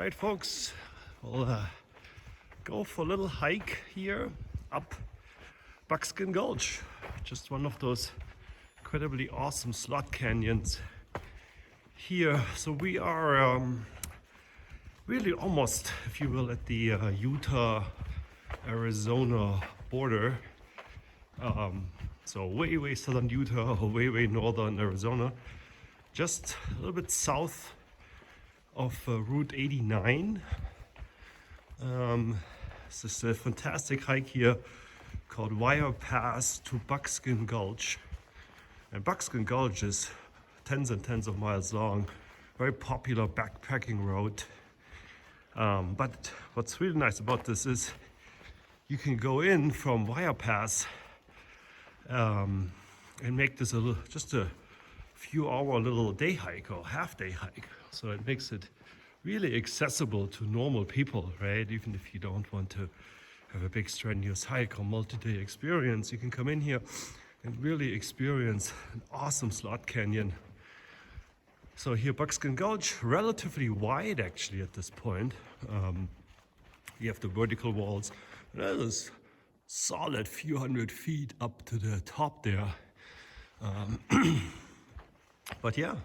Alright folks, we'll go for a little hike here up Buckskin Gulch. Just one of those incredibly awesome slot canyons here. So we are really almost, if you will, at the Utah-Arizona border. So way southern Utah or way northern Arizona. Just a little bit south of Route 89. This is a fantastic hike here called Wire Pass to Buckskin Gulch. And Buckskin Gulch is tens and tens of miles long, very popular backpacking route. But what's really nice about this is you can go in from Wire Pass and make this just a few hour little day hike or half day hike. So it makes it really accessible to normal people, right? Even if you don't want to have a big strenuous hike or multi-day experience, you can come in here and really experience an awesome slot canyon. So here Buckskin Gulch, relatively wide actually at this point. You have the vertical walls, and that is solid few hundred feet up to the top there. But yeah,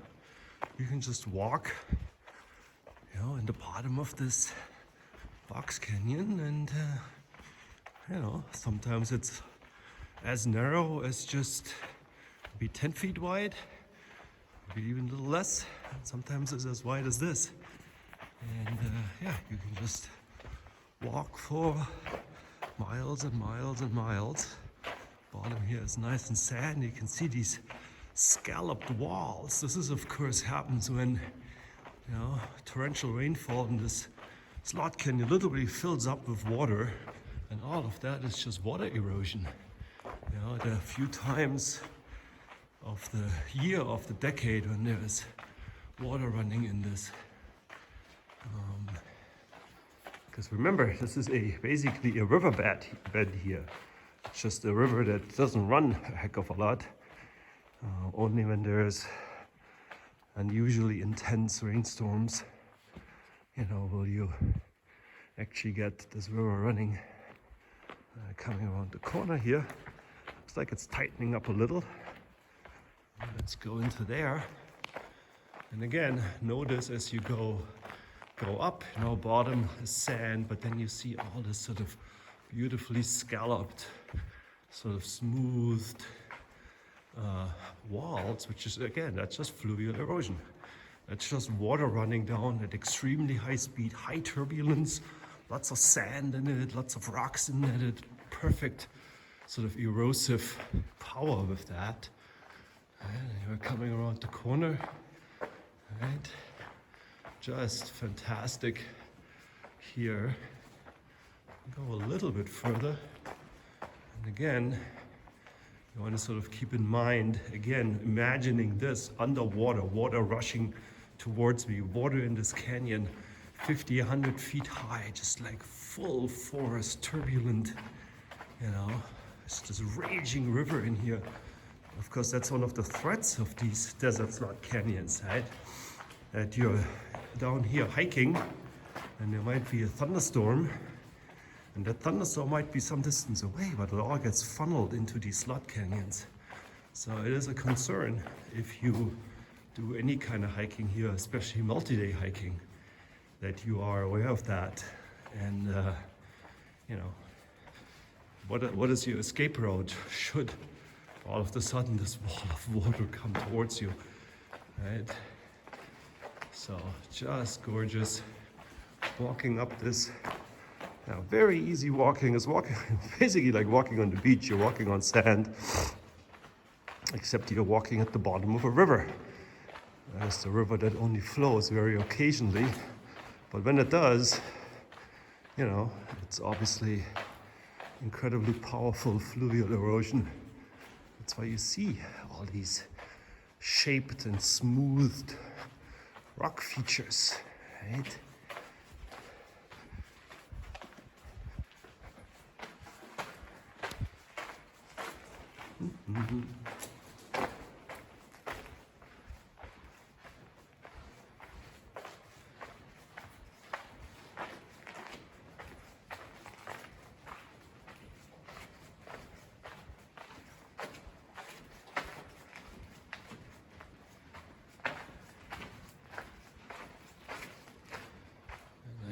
you can just walk, in the bottom of this box canyon, and sometimes it's as narrow as just maybe 10 feet wide, maybe even a little less. And sometimes it's as wide as this. And you can just walk for miles and miles and miles. Bottom here is nice and sandy. You can see these scalloped walls. This is of course happens when torrential rainfall in this slot canyon literally fills up with water, and all of that is just water erosion. There are a few times of the year, of the decade, when there is water running in this. Because remember, this is basically a riverbed here. It's just a river that doesn't run a heck of a lot. Only when there's unusually intense rainstorms, will you actually get this river running. Coming around the corner here, looks like it's tightening up a little. Let's go into there. And again, notice as you go up, bottom is sand, but then you see all this sort of beautifully scalloped, sort of smoothed walls, which is, again, that's just fluvial erosion. That's just water running down at extremely high speed, high turbulence, lots of sand in it, lots of rocks in it, perfect sort of erosive power with that. And you're coming around the corner, right? Just fantastic here. Go a little bit further, and again, you want to sort of keep in mind, again, imagining this underwater, water rushing towards me, water in this canyon, 50, 100 feet high, just like full forest, turbulent, it's this raging river in here. Of course, that's one of the threats of these desert slot canyons, right? That you're down here hiking, and there might be a thunderstorm, and that thunderstorm might be some distance away, but it all gets funneled into these slot canyons. So it is a concern if you do any kind of hiking here, especially multi-day hiking, that you are aware of that. And, what is your escape route should all of a sudden this wall of water come towards you, right? So just gorgeous. Walking up this, very easy walking. It's walking basically like walking on the beach. You're walking on sand, except you're walking at the bottom of a river. It's a river that only flows very occasionally, but when it does, it's obviously incredibly powerful fluvial erosion. That's why you see all these shaped and smoothed rock features, right? Mm-hmm.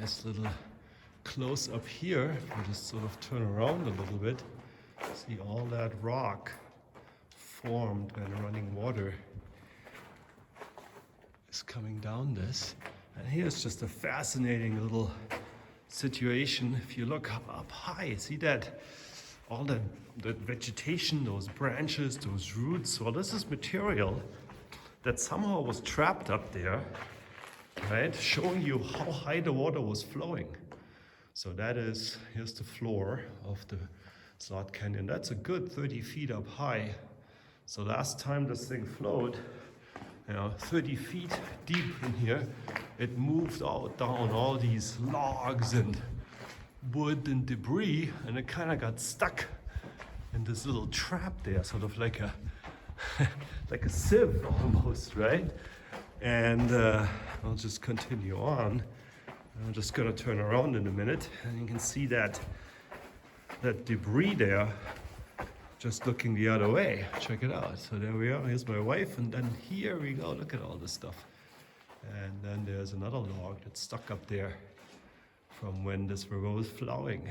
Nice little close up here. If we just sort of turn around a little bit, see all that rock formed and running water is coming down this. And here's just a fascinating little situation. If you look up high, see that all that vegetation, those branches, those roots. Well, this is material that somehow was trapped up there, right? Showing you how high the water was flowing. So that is, here's the floor of the slot canyon. That's a good 30 feet up high. So last time this thing flowed, 30 feet deep in here, it moved out down all these logs and wood and debris, and it kind of got stuck in this little trap there, sort of like a like a sieve almost, right? And I'll just continue on. I'm just gonna turn around in a minute, and you can see that debris there just looking the other way. Check it out. So there we are. Here's my wife, and then here we go. Look at all this stuff. And then there's another log that's stuck up there from when this river was flowing.